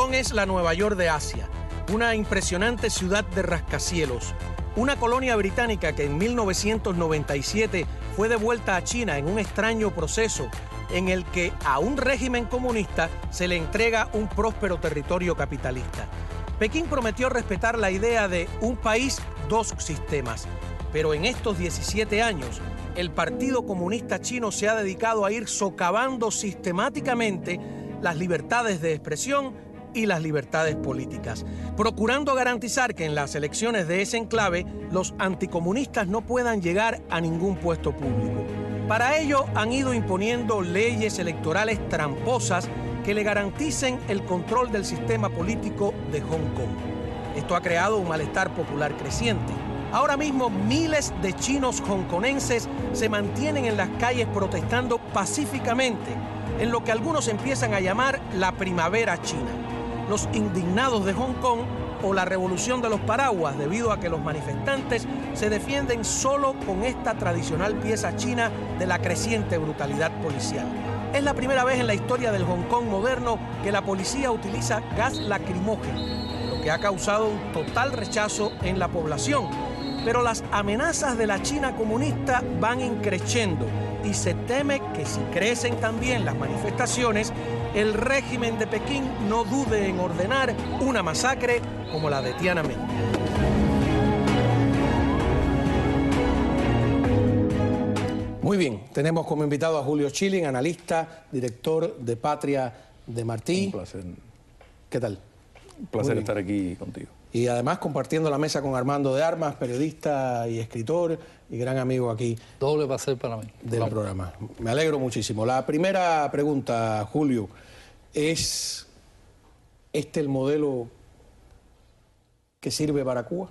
Kong es la Nueva York de Asia, una impresionante ciudad de rascacielos, una colonia británica que en 1997 fue devuelta a China en un extraño proceso en el que a un régimen comunista se le entrega un próspero territorio capitalista. Pekín prometió respetar la idea de un país, dos sistemas, pero en estos 17 años el Partido Comunista Chino se ha dedicado a ir socavando sistemáticamente las libertades de expresión y las libertades políticas, procurando garantizar que en las elecciones de ese enclave los anticomunistas no puedan llegar a ningún puesto público. Para ello han ido imponiendo leyes electorales tramposas que le garanticen el control del sistema político de Hong Kong. Esto ha creado un malestar popular creciente. Ahora mismo miles de chinos hongkonenses se mantienen en las calles protestando pacíficamente en lo que algunos empiezan a llamar la primavera china, los indignados de Hong Kong o la revolución de los paraguas, debido a que los manifestantes se defienden solo con esta tradicional pieza china de la creciente brutalidad policial. Es la primera vez en la historia del Hong Kong moderno que la policía utiliza gas lacrimógeno, lo que ha causado un total rechazo en la población. Pero las amenazas de la China comunista van increciendo y se teme que si crecen también las manifestaciones, el régimen de Pekín no dude en ordenar una masacre como la de Tiananmen. Muy bien, tenemos como invitado a Julio Schilling, analista, director de Patria de Martí. Un placer. ¿Qué tal? Un placer estar aquí contigo. Y además compartiendo la mesa con Armando de Armas, periodista y escritor y gran amigo aquí. Doble placer para mí. Del programa. Me alegro muchísimo. La primera pregunta, Julio, ¿es este el modelo que sirve para Cuba?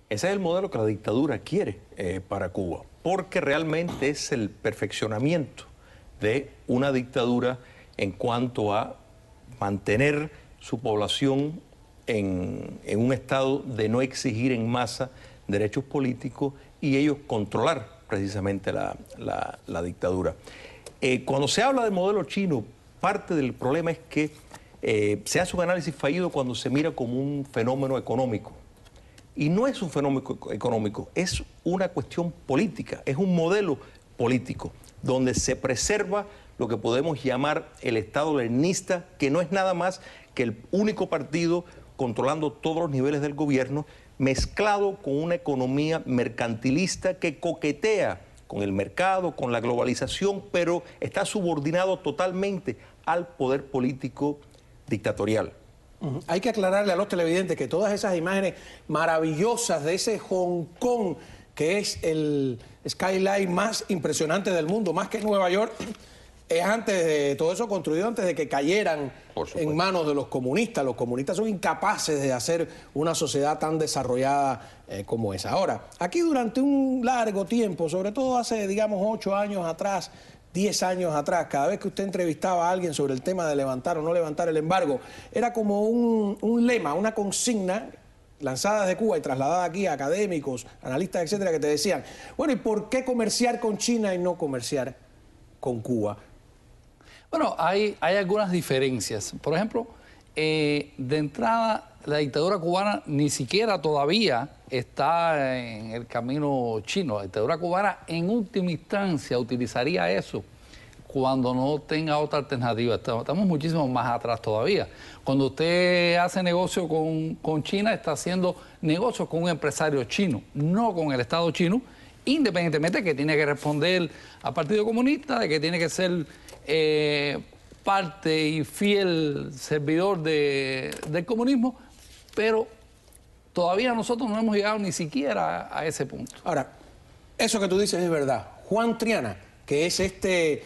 Ese es el modelo que la dictadura quiere para Cuba, porque realmente es el perfeccionamiento de una dictadura en cuanto a mantener su población en un estado de no exigir en masa derechos políticos y ellos controlar precisamente la dictadura. Cuando se habla del modelo chino, parte del problema es que se hace un análisis fallido cuando se mira como un fenómeno económico. Y no es un fenómeno económico, es una cuestión política, es un modelo político, donde se preserva lo que podemos llamar el Estado leninista, que no es nada más que el único partido controlando todos los niveles del gobierno, mezclado con una economía mercantilista que coquetea con el mercado, con la globalización, pero está subordinado totalmente al poder político dictatorial. Hay que aclararle a los televidentes que todas esas imágenes maravillosas de ese Hong Kong, que es el skyline más impresionante del mundo, más que Nueva York, es antes de todo eso construido antes de que cayeran en manos de los comunistas. Los comunistas son incapaces de hacer una sociedad tan desarrollada como esa. Ahora, aquí durante un largo tiempo, sobre todo hace, digamos, 8 años atrás, 10 años atrás, cada vez que usted entrevistaba a alguien sobre el tema de levantar o no levantar el embargo, era como un lema, una consigna lanzada desde Cuba y trasladada aquí a académicos, analistas, etcétera, que te decían, bueno, ¿y por qué comerciar con China y no comerciar con Cuba? Bueno, hay algunas diferencias. Por ejemplo, de entrada, la dictadura cubana ni siquiera todavía está en el camino chino. La dictadura cubana en última instancia utilizaría eso cuando no tenga otra alternativa. Estamos muchísimo más atrás todavía. Cuando usted hace negocio con China, está haciendo negocio con un empresario chino, no con el Estado chino, independientemente de que tiene que responder al Partido Comunista, de que tiene que ser parte y fiel servidor del comunismo, pero todavía nosotros no hemos llegado ni siquiera a ese punto. Ahora, eso que tú dices es verdad. Juan Triana, que es este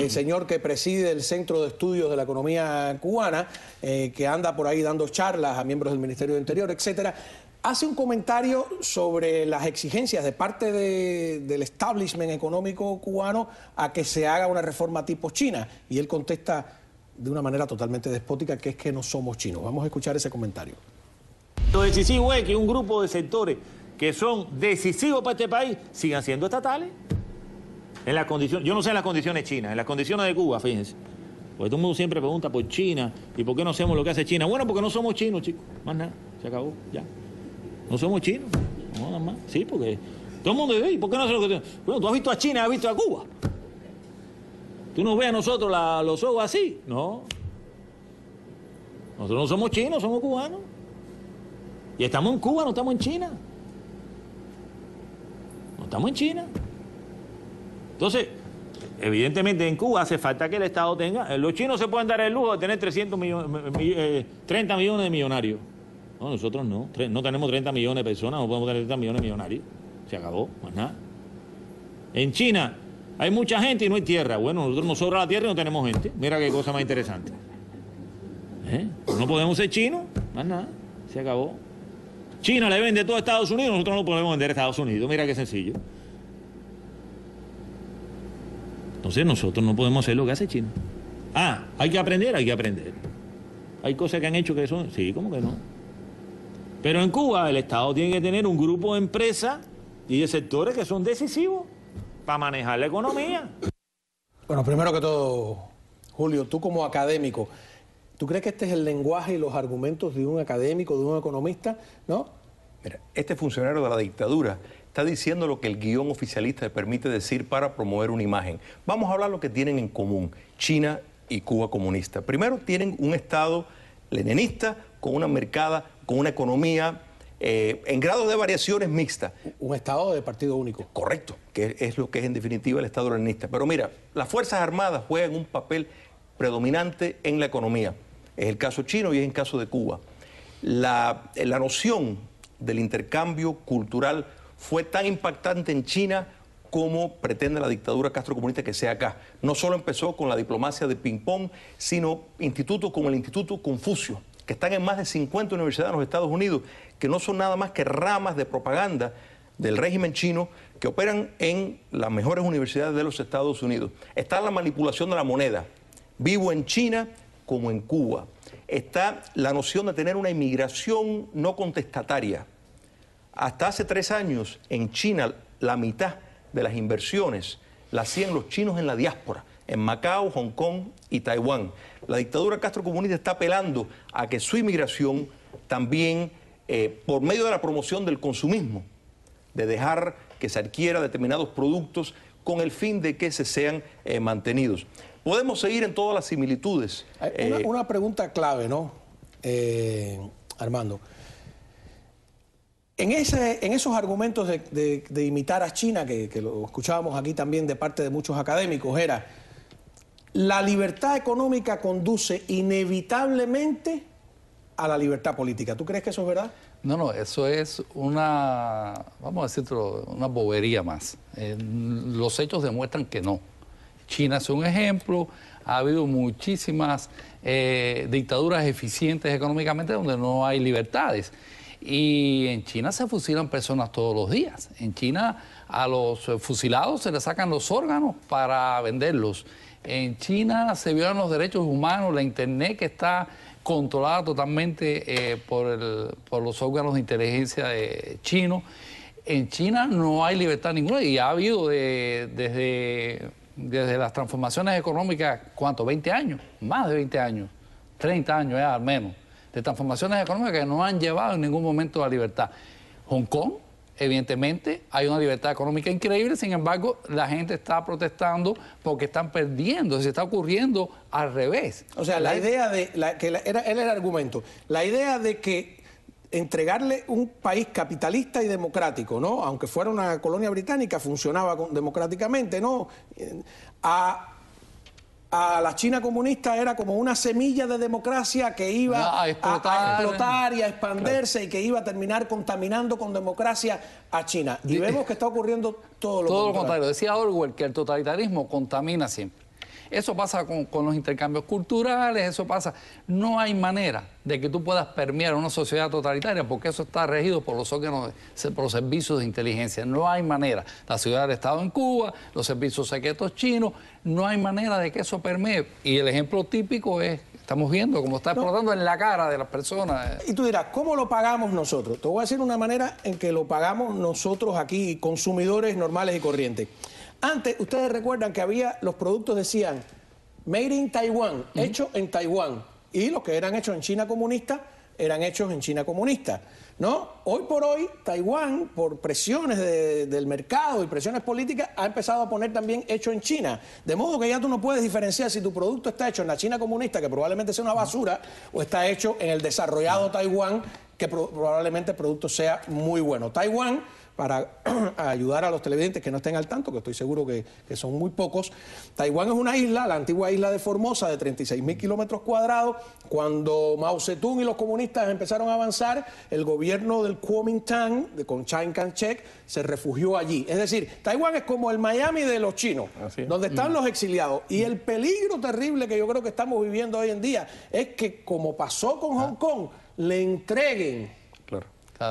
señor que preside el Centro de Estudios de la Economía Cubana, que anda por ahí dando charlas a miembros del Ministerio de Interior, etcétera, hace un comentario sobre las exigencias de parte del establishment económico cubano a que se haga una reforma tipo China. Y él contesta de una manera totalmente despótica, que es que no somos chinos. Vamos a escuchar ese comentario. Lo decisivo es que un grupo de sectores que son decisivos para este país sigan siendo estatales. En la condición, yo no sé en las condiciones chinas, en las condiciones de Cuba, fíjense. Porque todo el mundo siempre pregunta por China y por qué no hacemos lo que hace China. Bueno, porque no somos chinos, chicos. Más nada, se acabó, ya. No somos chinos, no, nada más. Sí, porque todo el mundo dice, ¿y por qué no hacemos lo que... Bueno, tú has visto a China, has visto a Cuba. ¿Tú nos ves a nosotros los ojos así? No. Nosotros no somos chinos, somos cubanos. Y estamos en Cuba, no estamos en China. No estamos en China. Entonces, evidentemente en Cuba hace falta que el Estado tenga... Los chinos se pueden dar el lujo de tener 30 millones de millonarios. No, nosotros no. No tenemos 30 millones de personas, no podemos tener 30 millones de millonarios. Se acabó, más nada. En China hay mucha gente y no hay tierra. Bueno, nosotros nos sobra la tierra y no tenemos gente. Mira qué cosa más interesante. No podemos ser chinos, más nada. Se acabó. China le vende todo a Estados Unidos, nosotros no podemos vender a Estados Unidos. Mira qué sencillo. Entonces nosotros no podemos hacer lo que hace China. Ah, hay que aprender, hay que aprender. Hay cosas que han hecho que son... Sí, ¿cómo que no? Pero en Cuba el Estado tiene que tener un grupo de empresas y de sectores que son decisivos para manejar la economía. Bueno, primero que todo, Julio, tú como académico, ¿tú crees que este es el lenguaje y los argumentos de un académico, de un economista, no? Mira, este funcionario de la dictadura está diciendo lo que el guión oficialista le permite decir para promover una imagen. Vamos a hablar lo que tienen en común China y Cuba comunista. Primero, tienen un Estado leninista con una mercada, con una economía en grados de variaciones mixtas. Un Estado de partido único. Correcto, que es lo que es en definitiva el Estado leninista. Pero mira, las Fuerzas Armadas juegan un papel predominante en la economía. Es el caso chino y es el caso de Cuba. La noción del intercambio cultural fue tan impactante en China como pretende la dictadura castrocomunista que sea acá. No solo empezó con la diplomacia de ping-pong, sino institutos como el Instituto Confucio, que están en más de 50 universidades en los Estados Unidos, que no son nada más que ramas de propaganda del régimen chino que operan en las mejores universidades de los Estados Unidos. Está la manipulación de la moneda, vivo en China como en Cuba. Está la noción de tener una inmigración no contestataria. Hasta hace 3 años, en China, la mitad de las inversiones las hacían los chinos en la diáspora, en Macao, Hong Kong y Taiwán. La dictadura castrocomunista está apelando a que su inmigración también, por medio de la promoción del consumismo, de dejar que se adquiera determinados productos con el fin de que se sean mantenidos. Podemos seguir en todas las similitudes. Una pregunta clave, ¿no, Armando? En esos argumentos de imitar a China, que lo escuchábamos aquí también de parte de muchos académicos, era la libertad económica conduce inevitablemente a la libertad política. ¿Tú crees que eso es verdad? No, eso es una, vamos a decirlo, una bobería más. Los hechos demuestran que no. China es un ejemplo, ha habido muchísimas dictaduras eficientes económicamente donde no hay libertades. Y en China se fusilan personas todos los días. En China a los fusilados se les sacan los órganos para venderlos. En China se violan los derechos humanos, la Internet que está controlada totalmente por los órganos de inteligencia chinos. En China no hay libertad ninguna y ha habido desde las transformaciones económicas, ¿cuánto? 20 años, más de 20 años, 30 años ya al menos, de transformaciones económicas que no han llevado en ningún momento a la libertad. Hong Kong, evidentemente, hay una libertad económica increíble, sin embargo, la gente está protestando porque están perdiendo, se está ocurriendo al revés. O sea, la idea de, era el argumento, la idea de que entregarle un país capitalista y democrático, ¿no? Aunque fuera una colonia británica, funcionaba democráticamente, ¿no? A la China comunista era como una semilla de democracia que iba a explotar y a expandirse, claro, y que iba a terminar contaminando con democracia a China. Y vemos que está ocurriendo todo lo contrario. Decía Orwell que el totalitarismo contamina siempre. Eso pasa con los intercambios culturales, eso pasa. No hay manera de que tú puedas permear una sociedad totalitaria porque eso está regido por los órganos, por los servicios de inteligencia. No hay manera. La ciudad del Estado en Cuba, los servicios secretos chinos, no hay manera de que eso permee. Y el ejemplo típico es, estamos viendo cómo está explotando en la cara de las personas. Y tú dirás, ¿cómo lo pagamos nosotros? Te voy a decir una manera en que lo pagamos nosotros aquí, consumidores normales y corrientes. Antes, ustedes recuerdan que había, los productos decían Made in Taiwan, hecho en Taiwán. Y los que eran hechos en China comunista, eran hechos en China comunista, ¿no? Hoy por hoy, Taiwán, por presiones del mercado y presiones políticas, ha empezado a poner también hecho en China. De modo que ya tú no puedes diferenciar si tu producto está hecho en la China comunista, que probablemente sea una basura, o está hecho en el desarrollado Taiwán, que probablemente el producto sea muy bueno. Taiwán, para ayudar a los televidentes que no estén al tanto, que estoy seguro que son muy pocos, Taiwán es una isla, la antigua isla de Formosa, de 36.000 kilómetros cuadrados. Cuando Mao Zedong y los comunistas empezaron a avanzar, el gobierno del Kuomintang, con Chiang Kai-shek, se refugió allí. Es decir, Taiwán es como el Miami de los chinos, donde están los exiliados. Y el peligro terrible que yo creo que estamos viviendo hoy en día es que, como pasó con Hong Kong, le entreguen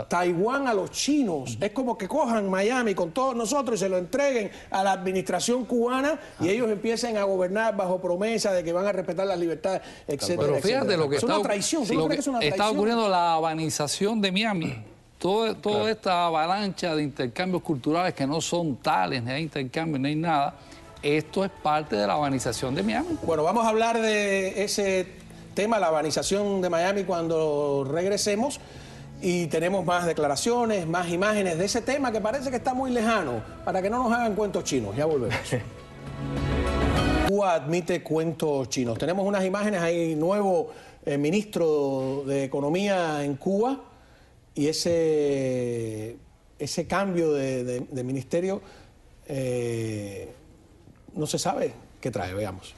Taiwán a los chinos. Es como que cojan Miami con todos nosotros y se lo entreguen a la administración cubana y ellos empiecen a gobernar bajo promesa de que van a respetar las libertades, etcétera. Pero fíjate etcétera. Lo que es una traición. Sí, lo que está ocurriendo, la habanización de Miami. Toda esta avalancha de intercambios culturales que no son tales, ni hay intercambio, ni hay nada. Esto es parte de la habanización de Miami. Bueno, vamos a hablar de ese tema, la habanización de Miami, cuando regresemos. Y tenemos más declaraciones, más imágenes de ese tema que parece que está muy lejano, para que no nos hagan cuentos chinos. Ya volvemos. Cuba admite cuentos chinos. Tenemos unas imágenes, hay nuevo ministro de Economía en Cuba y ese cambio de ministerio no se sabe qué trae. Veamos.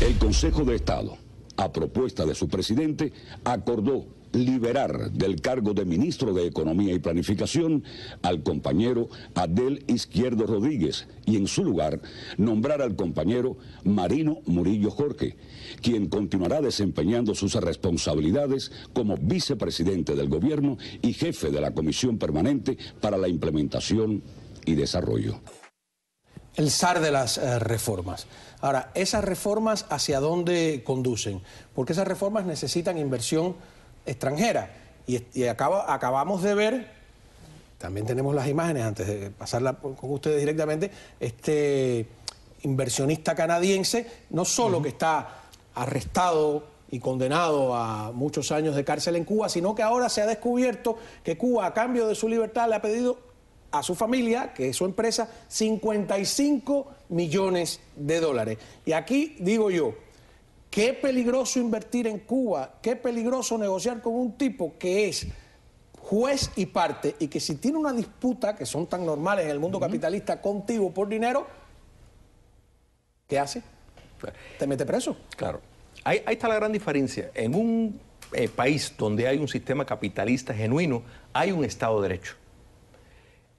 El Consejo de Estado, a propuesta de su presidente, acordó liberar del cargo de ministro de Economía y Planificación al compañero Adel Izquierdo Rodríguez y en su lugar nombrar al compañero Marino Murillo Jorge, quien continuará desempeñando sus responsabilidades como vicepresidente del gobierno y jefe de la Comisión Permanente para la Implementación y Desarrollo. El zar de las reformas. Ahora, ¿esas reformas hacia dónde conducen? Porque esas reformas necesitan inversión extranjera. Y acabamos de ver, también tenemos las imágenes antes de pasarla con ustedes directamente, este inversionista canadiense, no solo que está arrestado y condenado a muchos años de cárcel en Cuba, sino que ahora se ha descubierto que Cuba, a cambio de su libertad, le ha pedido a su familia, que es su empresa, 55 millones de dólares. Y aquí digo yo, qué peligroso invertir en Cuba, qué peligroso negociar con un tipo que es juez y parte y que si tiene una disputa, que son tan normales en el mundo capitalista, contigo por dinero, ¿qué hace? ¿Te mete preso? Claro. Ahí está la gran diferencia. En un país donde hay un sistema capitalista genuino, hay un Estado de Derecho.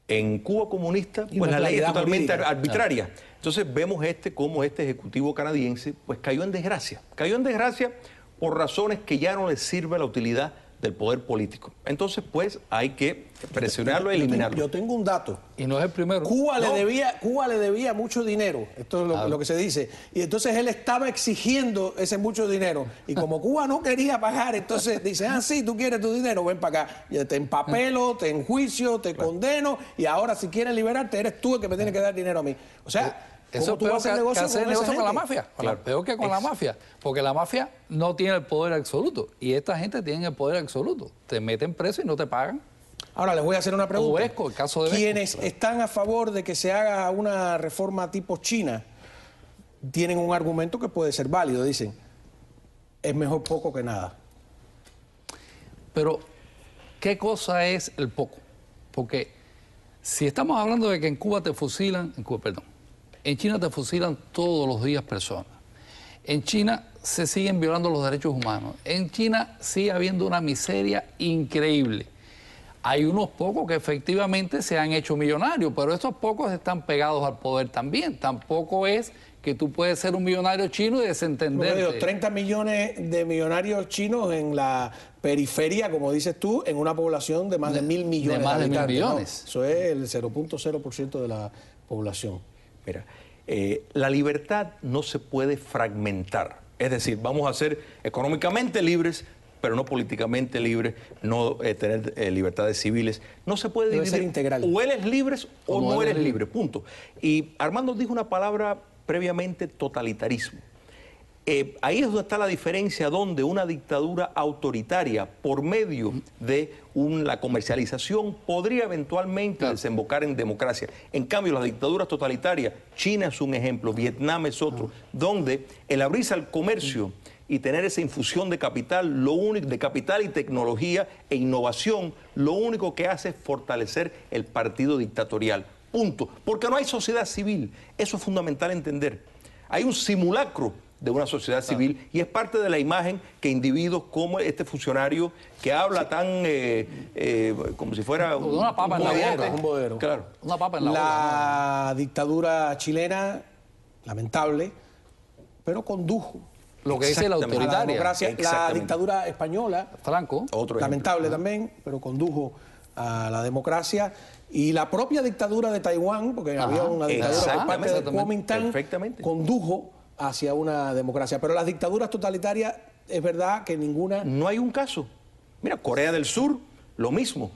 En Cuba comunista, pues la ley es totalmente arbitraria. Claro. Entonces vemos cómo este ejecutivo canadiense pues cayó en desgracia. Cayó en desgracia por razones que ya no le sirve la utilidad del poder político. Entonces, pues, hay que presionarlo e eliminarlo. Yo tengo un dato. Y no es el primero. Cuba le debía mucho dinero. Esto es lo que se dice. Y entonces él estaba exigiendo ese mucho dinero. Y como Cuba no quería pagar, entonces dice, sí, tú quieres tu dinero, ven para acá. Te empapelo, te enjuicio, te condeno. Y ahora, si quieres liberarte, eres tú el que me tiene que dar dinero a mí. O sea, eso es peor que hacer negocio con la mafia. Claro. Peor que con la mafia. Porque la mafia no tiene el poder absoluto. Y esta gente tiene el poder absoluto. Te meten preso y no te pagan. Ahora les voy a hacer una pregunta. O Vesco, el caso de Vesco. Quienes están a favor de que se haga una reforma tipo China tienen un argumento que puede ser válido. Dicen, es mejor poco que nada. Pero, ¿qué cosa es el poco? Porque si estamos hablando de que en Cuba te fusilan, en China te fusilan todos los días personas. En China se siguen violando los derechos humanos. En China sigue habiendo una miseria increíble. Hay unos pocos que efectivamente se han hecho millonarios, pero estos pocos están pegados al poder también. Tampoco es que tú puedes ser un millonario chino y desentenderte. 30 millones de millonarios chinos en la periferia, como dices tú, en una población de más de 1.000 millones de habitantes. De más de 1.000 millones. ¿No? Eso es el 0.0% de la población. Mira, la libertad no se puede fragmentar. Es decir, vamos a ser económicamente libres, pero no políticamente libres, no tener libertades civiles. No se puede dividir. Debe ser integral. O eres libre o no eres libre, punto. Y Armando dijo una palabra previamente, totalitarismo. ahí es donde está la diferencia, donde una dictadura autoritaria, por medio de la comercialización, podría eventualmente desembocar en democracia. En cambio, las dictaduras totalitarias, China es un ejemplo, Vietnam es otro, donde el abrirse al comercio y tener esa infusión de capital, de capital y tecnología e innovación, lo único que hace es fortalecer el partido dictatorial. Punto. Porque no hay sociedad civil. Eso es fundamental entender. Hay un simulacro de una sociedad civil y es parte de la imagen que individuos como este funcionario que habla tan como si fuera una papa en la boca, un bodero. Claro. Una papa en la boca. La dictadura chilena, lamentable, pero condujo Lo que dice la Exactamente. a la autoritaria. democracia. La Exactamente. dictadura española, Franco. Otro lamentable ejemplo. también, pero condujo a la democracia. Y la propia dictadura de Taiwán, porque había una dictadura por parte de exactamente. Kuomintang, Perfectamente. condujo hacia una democracia. Pero las dictaduras totalitarias, es verdad que ninguna... No hay un caso. Mira, Corea del Sur, lo mismo.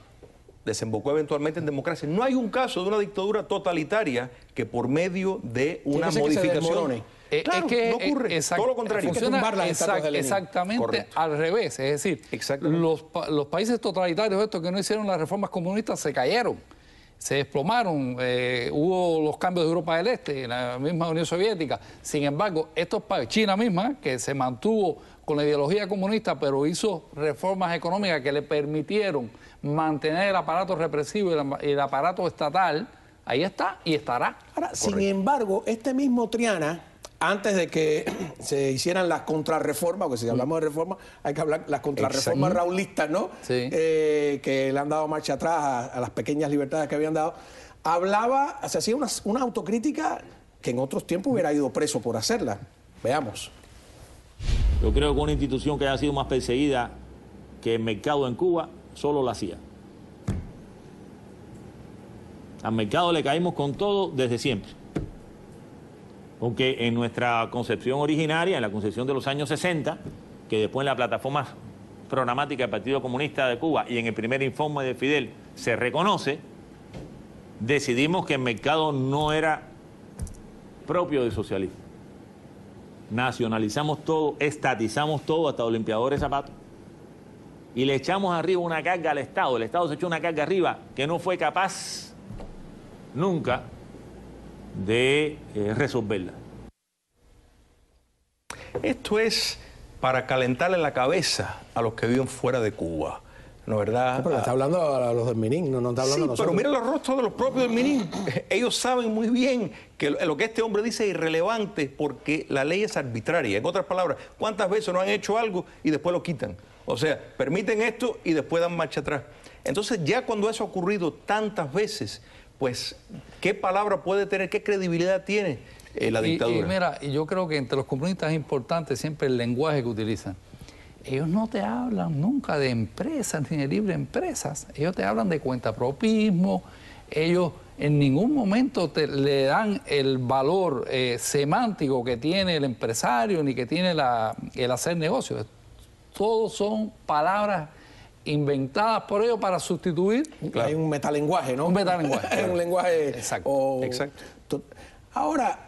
Desembocó eventualmente en democracia. No hay un caso de una dictadura totalitaria que por medio de una Tiene que ser que se modificación... desmorone. Claro, no ocurre. Todo lo contrario. Hay que tumbar las estatuas de Lenin. Exactamente Correcto. al revés. Es decir, Exactamente. los países totalitarios estos que no hicieron las reformas comunistas se cayeron, se desplomaron, hubo los cambios de Europa del Este, la misma Unión Soviética. Sin embargo, estos países, China misma, que se mantuvo con la ideología comunista, pero hizo reformas económicas que le permitieron mantener el aparato represivo y el aparato estatal, ahí está y estará. Ahora, sin embargo, este mismo Triana, antes de que se hicieran las contrarreformas, porque si hablamos de reformas, hay que hablar las contrarreformas raulistas, ¿no? Sí. Que le han dado marcha atrás a las pequeñas libertades que habían dado. Se hacía una autocrítica que en otros tiempos hubiera ido preso por hacerla. Veamos. Yo creo que una institución que haya sido más perseguida que el mercado en Cuba, solo la hacía. Al mercado le caímos con todo desde siempre. Porque en nuestra concepción originaria, en la concepción de los años 60, que después en la plataforma programática del Partido Comunista de Cuba y en el primer informe de Fidel se reconoce, decidimos que el mercado no era propio del socialismo. Nacionalizamos todo, estatizamos todo, hasta los limpiadores de zapatos, y le echamos arriba una carga al Estado. El Estado se echó una carga arriba que no fue capaz nunca de resolverla. Esto es para calentarle la cabeza a los que viven fuera de Cuba, ¿no es verdad? Pero le está hablando a los del Minin, no está hablando Sí, a nosotros. pero mira los rostros de los propios del Minin. Ellos saben muy bien que lo que este hombre dice es irrelevante porque la ley es arbitraria. En otras palabras, ¿cuántas veces no han hecho algo y después lo quitan? O sea, permiten esto y después dan marcha atrás. Entonces, ya cuando eso ha ocurrido tantas veces, pues, ¿qué palabra puede tener, qué credibilidad tiene la dictadura? Y mira, yo creo que entre los comunistas es importante siempre el lenguaje que utilizan. Ellos no te hablan nunca de empresas ni de libre empresas. Ellos te hablan de cuentapropismo. Ellos en ningún momento le dan el valor semántico que tiene el empresario ni que tiene el hacer negocios. Todos son palabras inventadas por ellos para sustituir. Claro. Hay un metalenguaje, ¿no? Un metalenguaje. Un lenguaje... Exacto. Exacto. Ahora,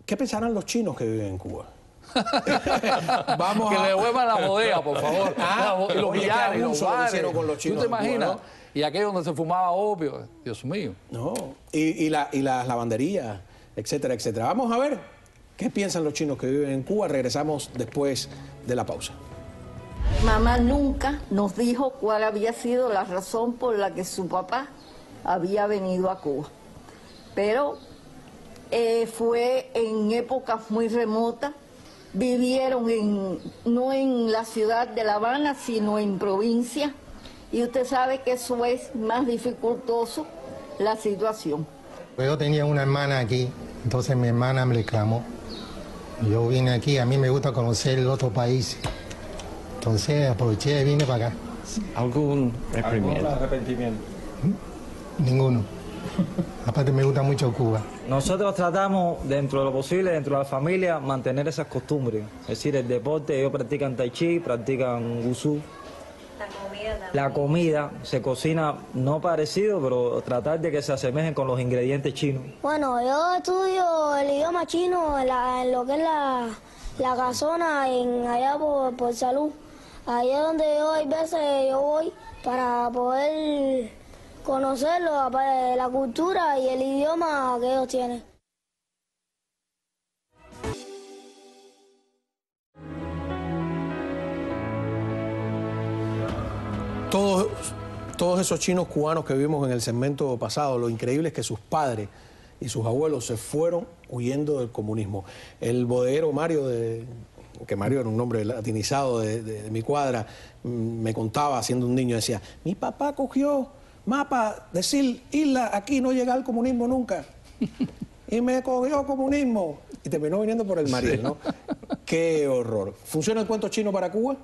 ¿qué pensarán los chinos que viven en Cuba? Vamos que le devuelvan la bodega, por favor. Y los oye, billares, qué los abuso bares. hicieron con los chinos ¿Tú te en Cuba, imaginas? no? Y aquello donde se fumaba opio. Dios mío. No, y las lavanderías, etcétera, etcétera. Vamos a ver qué piensan los chinos que viven en Cuba. Regresamos después de la pausa. Mamá nunca nos dijo cuál había sido la razón por la que su papá había venido a Cuba. Pero fue en épocas muy remotas. Vivieron no en la ciudad de La Habana, sino en provincia. Y usted sabe que eso es más dificultoso, la situación. Yo tenía una hermana aquí, entonces mi hermana me reclamó. Yo vine aquí, a mí me gusta conocer el otro país. Entonces aproveché y vine para acá. ¿Algún arrepentimiento? Ninguno. Aparte me gusta mucho Cuba. Nosotros tratamos, dentro de lo posible, dentro de la familia, mantener esas costumbres. Es decir, el deporte, ellos practican tai chi, practican wushu. La comida se cocina no parecido, pero tratar de que se asemejen con los ingredientes chinos. Bueno, yo estudio el idioma chino en lo que es la casona allá por Salud. Allá donde yo hay veces yo voy para poder conocerlo, la cultura y el idioma que ellos tienen. Todos esos chinos cubanos que vimos en el segmento pasado, lo increíble es que sus padres y sus abuelos se fueron huyendo del comunismo. El bodeguero Mario, que Mario era un nombre latinizado de mi cuadra, me contaba, siendo un niño, decía, mi papá cogió mapa, decir, isla, aquí no llega el comunismo nunca. Y me cogió comunismo. Y terminó viniendo por el Mariel, ¿no? Qué horror. ¿Funciona el cuento chino para Cuba?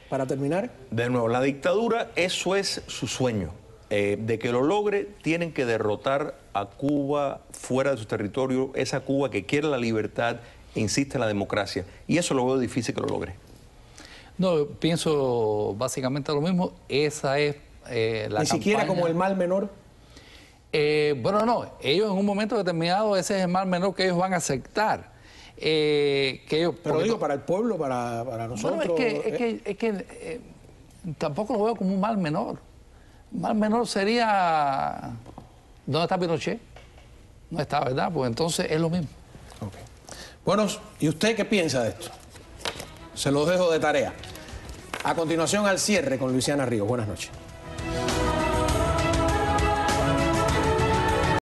Para terminar. De nuevo, la dictadura, eso es su sueño. De que lo logre, tienen que derrotar a Cuba fuera de su territorio, esa Cuba que quiere la libertad e insiste en la democracia. Y eso lo veo difícil que lo logre. No, pienso básicamente lo mismo. Esa es la Ni siquiera campaña. como el mal menor. Bueno, no. Ellos en un momento determinado, ese es el mal menor que ellos van a aceptar. Pero digo, para el pueblo, para nosotros... Bueno, es que tampoco lo veo como un mal menor. Un mal menor sería... ¿Dónde está Pinochet? No está, ¿verdad? Pues entonces es lo mismo. Okay. Bueno, ¿y usted qué piensa de esto? Se los dejo de tarea. A continuación, al cierre con Luisiana Ríos. Buenas noches.